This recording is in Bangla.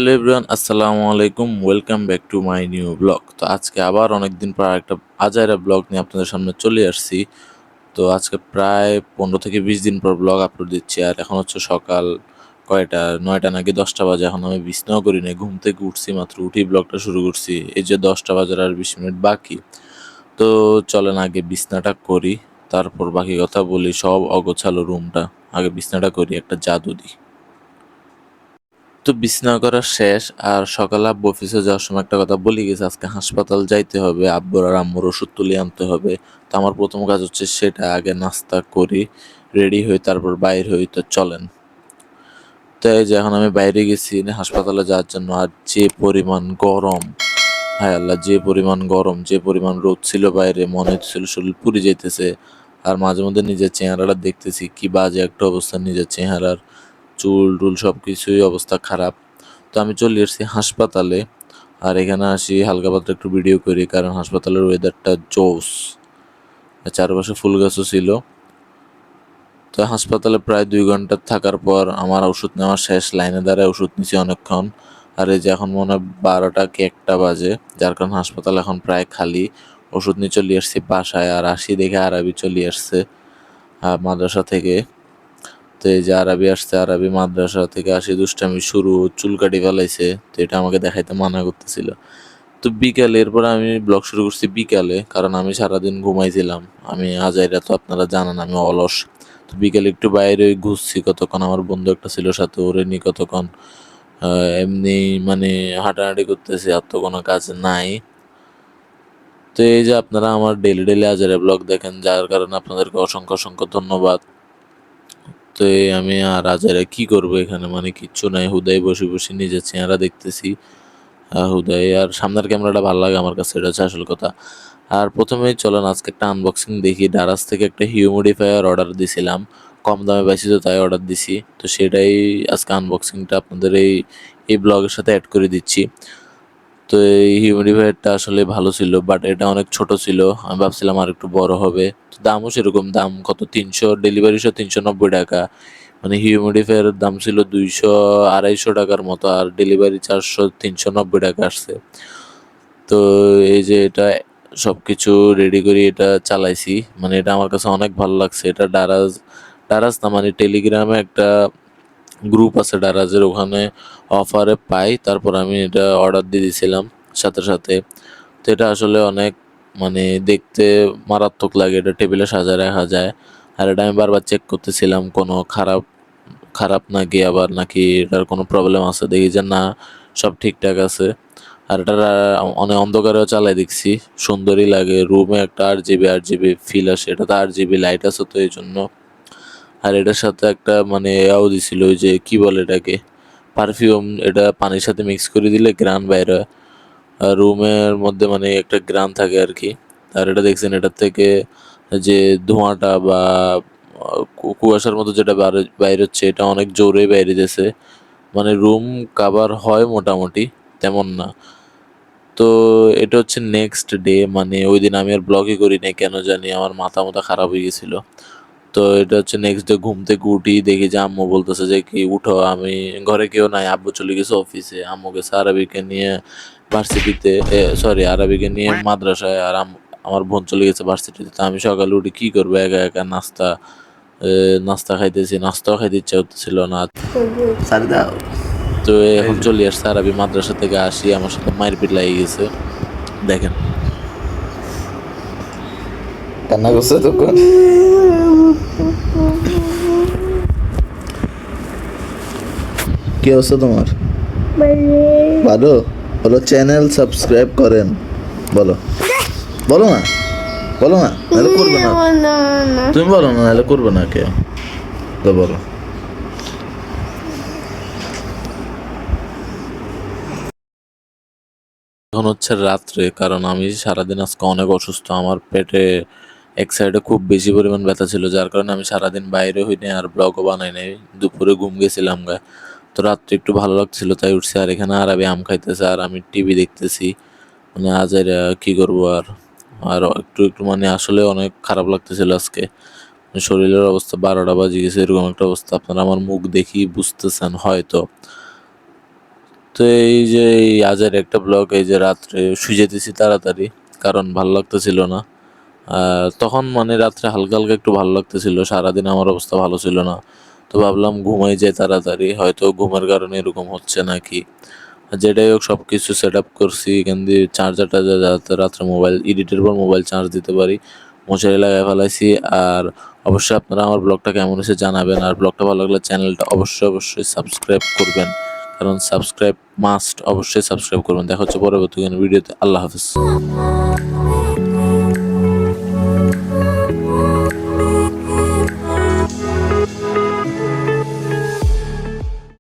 হ্যালো এভরিওয়ান, আসসালামু আলাইকুম। Welcome back to my new blog. তো আজকে আবার অনেকদিন পর একটা আজাইরা ব্লগ নিয়ে আপনাদের সামনে চলে আসছি। তো আজকে প্রায় 15 থেকে 20 দিন পর ব্লগ আপলোড দিচ্ছি। আর এখন হচ্ছে সকাল কয়টা, 9টা নাকি 10টা বাজে। এখন আমি বিছনাও করি নাই, ঘুম থেকে উঠছি মাত্র, উঠি ব্লগটা শুরু করছি। এই যে 10টা বাজার আর 20 মিনিট বাকি। তো চলেন আগে বিছনাটা করি, তারপর বাকি কথা বলি। সব অগোছালো রুমটা, আগে বিছনাটা করি, একটা জাদু দিই। তো বিছানা করা শেষ। আর সকালে আব্বু অফিসে যাওয়ার সময় একটা কথা বলে গেছে, আজকে হাসপাতাল যাইতে হবে, আব্বুর আর আম্মুর ওষুধ তুলে আনতে হবে। তো আমার প্রথম কাজ হচ্ছে সেটা, আগে নাস্তা করি, রেডি হই, তারপর বাইর হই। তো চলেন। তো এই যে এখন আমি বাইরে গেছি হাসপাতালে যাওয়ার জন্য। আর যে পরিমাণ গরম, হায় আল্লাহ, যে পরিমাণ গরম, যে পরিমাণ রোদ ছিল বাইরে, মনে হচ্ছিল শরীর পুড়ে যাইতেছে। আর মাঝে মধ্যে নিজের চেহারাটা দেখতেছি, কি বাজে একটা অবস্থা নিজের চেহারার, চুল টুল সব কিছুই অবস্থা খারাপ। তো আমি চলে এসেছি হাসপাতালে। আর এখানে আসি হালকা পাতলা একটু ভিডিও করি, কারণ হাসপাতালের ওয়েদারটা জোস, চারপাশে ফুল গাছও ছিল। তো হাসপাতালে প্রায় 2 ঘন্টা থাকার পর আমার ওষুধ নেওয়া শেষ। লাইনে দাঁড়ায় ওষুধ নিছি অনেকক্ষণ। আর এই যে এখন মনে হয় 12টা কি 1টা বাজে, যার কারণে হাসপাতাল এখন প্রায় খালি। ওষুধ নিয়ে চলে আসছি বাসায়। আর আসি দেখে আরাবি চলে আসছে মাদ্রাসা থেকে। তো এই যে আরাবি আসছে, আরাবি মাদ্রাসা থেকে আসি দুষ্টামি শুরু, চুল কাটি ফেলাইছে। তো এটা আমাকে দেখাইতে মানা করতেছিল। তো বিকালে, এরপর আমি ব্লগ শুরু করছি বিকালে, কারণ আমি সারাদিন ঘুমাইছিলাম। আমি আজাইরা তো আপনারা জানেন আমি অলস। তো বিকেলে একটু বাইরে ঘুরছি কতক্ষণ, আমার বন্ধু একটা ছিল সাথে, ওরে নিয়ে কতক্ষণ এমনি মানে হাঁটাহাঁটি করতেছি, আর তো কোনো কাজ নাই। তো এই যে আপনারা আমার ডেলি ডেলি আজাইরা ব্লগ দেখেন, যার কারণে আপনাদেরকে অসংখ্য অসংখ্য ধন্যবাদ। তো এই আমি আর আজাইরা কি করবো এখানে, মানে কিচ্ছু নাই, হুদাই বসে বসে নিজের চেহারা দেখতেছি। হুদাই, আর সামনের ক্যামেরাটা ভালো লাগে আমার কাছে, এটা হচ্ছে আসল কথা। আর প্রথমেই চলেন আজকে একটা আনবক্সিং দেখি। ডারাস থেকে একটা হিউমিডিফায়ার অর্ডার দিছিলাম, কম দামে পাইছি তো তাই অর্ডার দিছি। তো সেটাই আজকে আনবক্সিংটা আপনাদের এই এই ব্লগের সাথে অ্যাড করে দিচ্ছি। তো এই হিউমিডিফায়ারটা আসলে ভালো ছিল, বাট এটা অনেক ছোট ছিল। আমি ভাবছিলাম আর একটু বড় হবে। তো দামও সেরকম, দাম কত, 300, ডেলিভারি 390 টাকা। মানে হিউমিডিফায়ারের দাম ছিল 200-250 টাকার মতো, আর ডেলিভারি 400-390 টাকা আসছে। তো এই যে এটা সব কিছু রেডি করি, এটা চালাইছি। মানে এটা আমার কাছে অনেক ভালো লাগছে। এটা ডারাজ, ডারাজ না মানে টেলিগ্রামে একটা গ্রুপ আছে ডারাজের, ওখানে অফারে পাই। তারপর আমি এটা অর্ডার দিয়ে দিয়েছিলাম সাথে সাথে। তো এটা আসলে অনেক মানে দেখতে মারাত্মক লাগে, এটা টেবিলে সাজায় রাখা যায়। আর এটা আমি বারবার চেক করতেছিলাম কোনো খারাপ খারাপ নাকি, আবার নাকি এটার কোনো প্রবলেম আছে, দেখি যে না, সব ঠিকঠাক আছে। আর এটা অনেক অন্ধকারেও চালাই দেখছি, সুন্দরই লাগে। রুমে একটা আর জিবি ফিল আসে, এটা তো RGB লাইট আছে তো এই জন্য। আর এটার সাথে একটা মানে এও দিছিল, ওই যে কি বলে এটাকে, পারফিউম। এটা পানির সাথে মিক্স করে দিলে গ্রান বাইরে হয়। আর রুমের মধ্যে মানে একটা গ্রান থাকে আর কি। আর এটা দেখছেন, এটার থেকে যে ধোঁয়াটা বা কুয়াশার মতো যেটা বাইরে হচ্ছে, এটা অনেক জোরে বাইরে দিতেছে। মানে রুম কাভার হয় মোটামুটি, তেমন না। তো এটা হচ্ছে নেক্সট ডে, মানে ওই দিন আমি আর ব্লগই করি নাই, কেন জানি আমার মাথা মাথা খারাপ হয়ে গেছিল। তো এটা হচ্ছে নেক্সট ডে, ঘুম থেকে উঠি দেখি যে আম্মু বলতেছে যে কি উঠো, আমি ঘরে কেউ নাই, আব্বু চলে গেছে অফিসে, আম্মু গেছে আরবিকে নিয়ে ভার্সিটিতে, সরি আরবিকে নিয়ে মাদ্রাসায়, আর আমার বোন চলে গেছে ভার্সিটিতে। তো আমি সকালে উঠে কি করবো, একা একা নাস্তা খাইতেছি, নাস্তাও খাইতে ইচ্ছা করতেছিল না। তো এখন চলে আসছে আরবি মাদ্রাসা থেকে, আসি আমার সাথে মারপিট লাগিয়ে গেছে, দেখেন কান্না করছে তখন। কি অবস্থা তোমার? ভালো। বলো চ্যানেল সাবস্ক্রাইব করেন, বলো, বলো না, বলো না, নাহলে করবে না। তুমি বলো না, নাহলে করবে না কেউ। তো বলো। এখন হচ্ছে রাত্রে, কারণ আমি সারাদিন আজকে অনেক অসুস্থ। আমার পেটে এক সাইডে খুব বেশি পরিমাণ ব্যথা ছিল, যার কারণে আমি সারাদিন বাইরে হই নাই আর ব্লগও বানাই নাই। দুপুরে ঘুম গেছিলাম গা। তো রাত্রে একটু ভালো লাগছিল তাই উঠছি। আর এখানে আরবি আম খাইতেছে আর আমি টিভি দেখতেছি। মানে আজ আর কি করবো আর। আর একটু একটু মানে আসলে অনেক খারাপ লাগতেছিল আজকে। শরীরের অবস্থা 12টা বাজে গেছে, এরকম একটা অবস্থা। আপনারা আমার মুখ দেখি বুঝতেছেন হয়তো। তো এই যে এই আজের একটা ব্লগ, এই যে রাত্রে শুয়ে যেতেছি তাড়াতাড়ি, কারণ ভালো লাগতেছিল না। তখন মানে রাত্রে হালকা হালকা একটু ভালো লাগতেছিল, সারাদিন আমার অবস্থা ভালো ছিল না। তো ভাবলাম ঘুমাই যায় তাড়াতাড়ি, হয়তো ঘুমের কারণে এরকম হচ্ছে নাকি। যেটাই হোক সব কিছু সেট আপ করছি, এখান দিয়ে চার্জার টার্জার যাতে রাত্রে মোবাইল এডিটের পর মোবাইল চার্জ দিতে পারি, মশারি লাগাই ফেলাইছি। আর অবশ্যই আপনারা আমার ব্লগটা কেমন হয়েছে জানাবেন, আর ব্লগটা ভালো লাগলে চ্যানেলটা অবশ্যই সাবস্ক্রাইব করবেন, কারণ সাবস্ক্রাইব মাস্ট, অবশ্যই সাবস্ক্রাইব করবেন। দেখা হচ্ছে পরবর্তী কোনো ভিডিওতে। আল্লাহ হাফিজ।